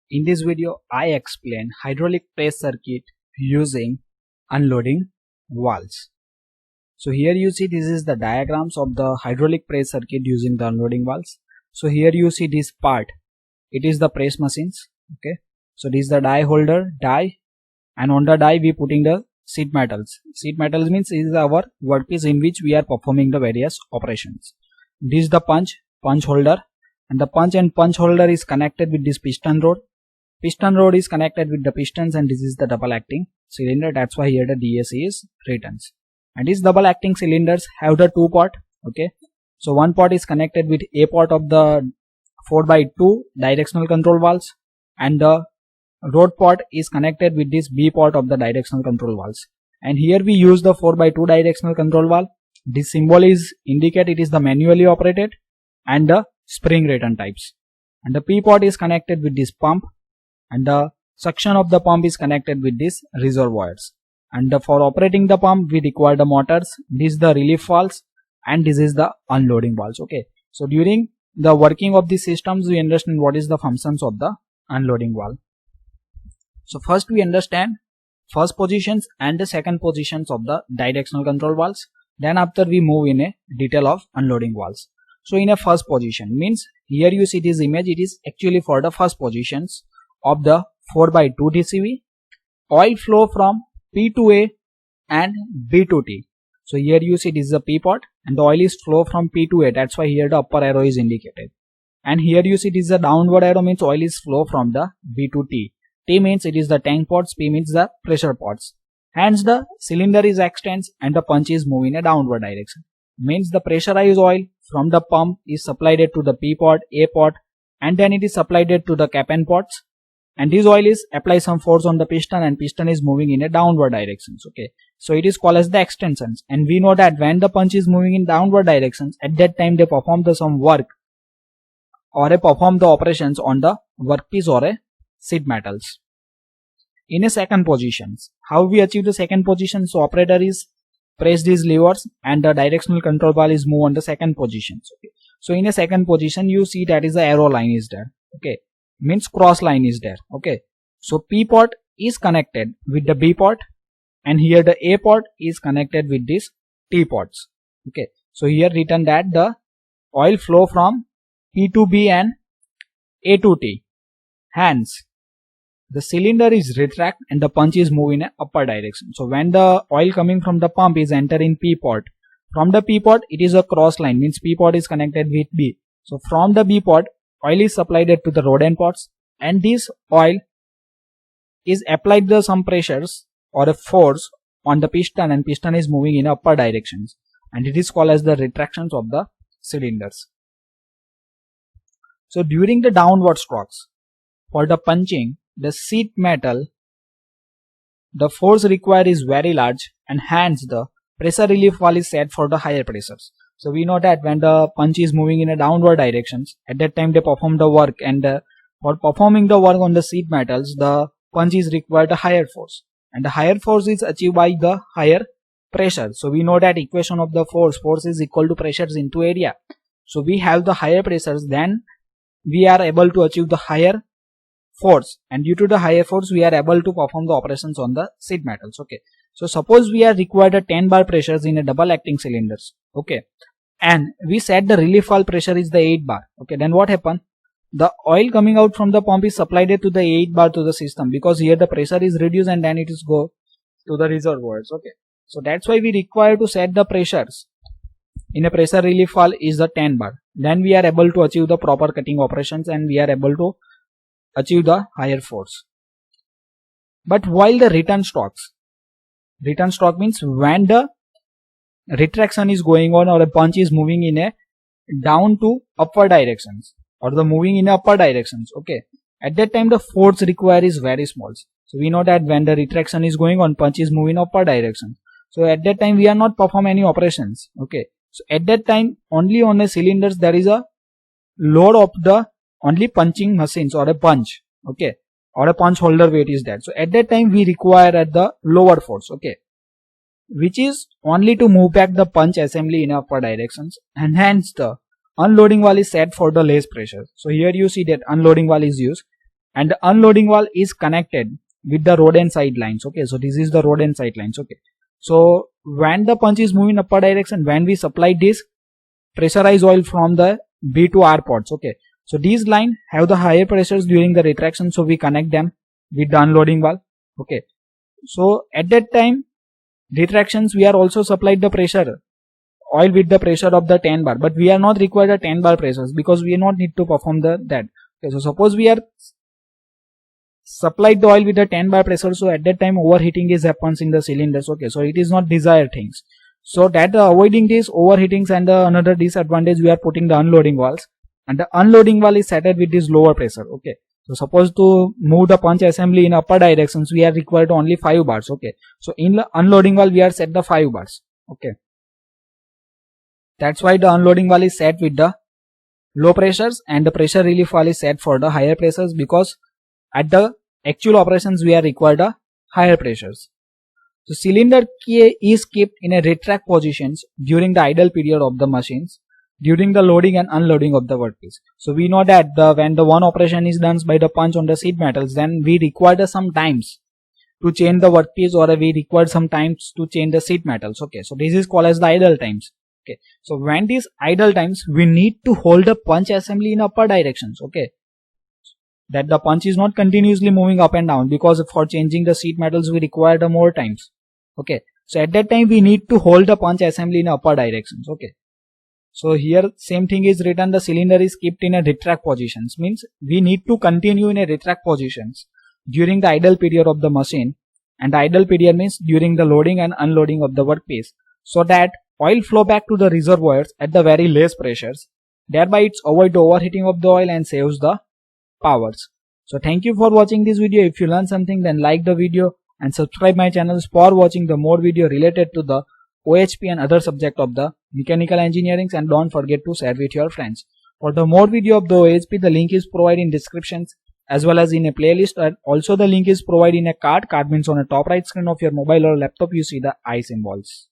In this video, I explain hydraulic press circuit using unloading valves. So here you see this is the diagrams of the hydraulic press circuit using the unloading valves. So here you see this part, it is the press machines. Okay, so this is the die holder, and on the die we putting the sheet metals. Sheet metals means is our workpiece in which we are performing the various operations. This is the punch holder, and the punch and punch holder is connected with this piston rod. Piston rod is connected with the pistons, and this is the double acting cylinder. That's why here the DAC is written. And these double acting cylinders have the two port. Okay, so one port is connected with A port of the 4x2 directional control valves, and the rod port is connected with this B port of the directional control valves. And here we use the 4x2 directional control valve. This symbol is indicate it is the manually operated and the spring return types. And the P port is connected with this pump, and the suction of the pump is connected with these reservoirs. And for operating the pump we require the motors. This is the relief valves, and this is the unloading valves. Okay, so during the working of these systems we understand what is the functions of the unloading valve. So first we understand first positions and the second positions of the directional control valves. Then after we move in a detail of unloading valves. So in a first position means here you see this image, it is actually for the first positions of the 4x2 DCV. Oil flow from P to A and B to T. So here you see this is a P port, and the oil is flow from P to A. That's why here the upper arrow is indicated. And here you see this is a downward arrow, means oil is flow from the B to T. T means it is the tank ports, P means the pressure ports. Hence the cylinder is extends and the punch is moving in a downward direction. Means the pressurized oil from the pump is supplied to the P port, A port, and then it is supplied to the cap and ports. And this oil is apply some force on the piston, and piston is moving in a downward directions. Okay, so it is called as the extensions. And we know that when the punch is moving in downward directions, at that time they perform some work or perform the operations on the workpiece or a sheet metals. In a second positions, how we achieve the second position? So operator is press these levers and the directional control valve is move on the second positions. Okay, so in a second position you see that is the arrow line is there. Okay, means cross line is there. Okay, so P port is connected with the B port, and here the A port is connected with this T ports. Okay, so here written that the oil flow from P to B and A to T. Hence the cylinder is retract and the punch is moving in a upper direction. So when the oil coming from the pump is entering P port, from the P port it is a cross line, means P port is connected with B. So from the B port oil is supplied to the rod end ports, and this oil is applied the some pressures or a force on the piston, and piston is moving in upper directions, and it is called as the retractions of the cylinders. So during the downward strokes for the punching the sheet metal, the force required is very large, and hence the pressure relief valve is set for the higher pressures. So we know that when the punch is moving in a downward directions, at that time they perform the work, and for performing the work on the sheet metals the punch is required a higher force, and the higher force is achieved by the higher pressure. So we know that equation of the force is equal to pressures into area. So we have the higher pressures, then we are able to achieve the higher force, and due to the higher force we are able to perform the operations on the sheet metals. Okay, so suppose we are required a 10 bar pressures in a double acting cylinders. Okay, and we set the relief valve pressure is the 8 bar. Okay, then what happen? The oil coming out from the pump is supplied to the 8 bar to the system, because here the pressure is reduced and then it is go to the reservoirs. Okay, so that's why we require to set the pressures in a pressure relief valve is the 10 bar. Then we are able to achieve the proper cutting operations, and we are able to achieve the higher force. But while the return stroke means when the retraction is going on or a punch is moving in a down to upper directions, or the moving in upper directions. Okay, at that time the force required is very small. So we know that when the retraction is going on, punch is moving upper direction. So at that time we are not perform any operations. Okay, so at that time only on the cylinders there is a load of the only punching machines or a punch. Okay, or a punch holder weight is there. So at that time we require at the lower force. Okay, which is only to move back the punch assembly in upper directions, and hence the unloading valve is set for the less pressure. So here you see that unloading valve is used, and the unloading valve is connected with the rod and side lines. Okay, so this is the rod and side lines. Okay, so when the punch is moving upper direction, when we supply this pressurized oil from the B to R ports. Okay, so these lines have the higher pressures during the retraction, so we connect them with the unloading valve. Okay, so at that time retractions we are also supplied the pressure oil with the pressure of the 10 bar, but we are not required a 10 bar pressures because we not need to perform that. Okay, so suppose we are supplied the oil with the 10 bar pressure, so at that time overheating is happens in the cylinders. Okay, so it is not desired things. So that avoiding these overheatings, and another disadvantage, we are putting the unloading valves, and the unloading valve is set with this lower pressure. Okay, so suppose to move the punch assembly in upper directions, we are required only 5 bars. Okay, so in the unloading valve we are set the 5 bars. Okay, that's why the unloading valve is set with the low pressures, and the pressure relief valve is set for the higher pressures, because at the actual operations we are required the higher pressures. So cylinder key is kept in a retract positions during the idle period of the machines, during the loading and unloading of the workpiece. So we know that when the one operation is done by the punch on the sheet metals, then we require some times to change the workpiece, or we require some times to change the sheet metals. Okay, so this is called as the idle times. Okay, so when these idle times, we need to hold the punch assembly in upper directions. Okay, that the punch is not continuously moving up and down, because for changing the sheet metals we require the more times. Okay, so at that time we need to hold the punch assembly in upper directions. Okay, so here same thing is written, the cylinder is kept in a retract positions, means we need to continue in a retract positions during the idle period of the machine, and the idle period means during the loading and unloading of the workpiece, so that oil flow back to the reservoirs at the very less pressures, thereby it's avoid the overheating of the oil and saves the powers. So thank you for watching this video. If you learned something, then like the video and subscribe my channels for watching the more video related to the OHP and other subject of the mechanical engineering, and don't forget to share with your friends. For the more video of the OHP, the link is provided in descriptions as well as in a playlist, and also the link is provided in a card. Card means on the top right screen of your mobile or laptop you see the I symbols.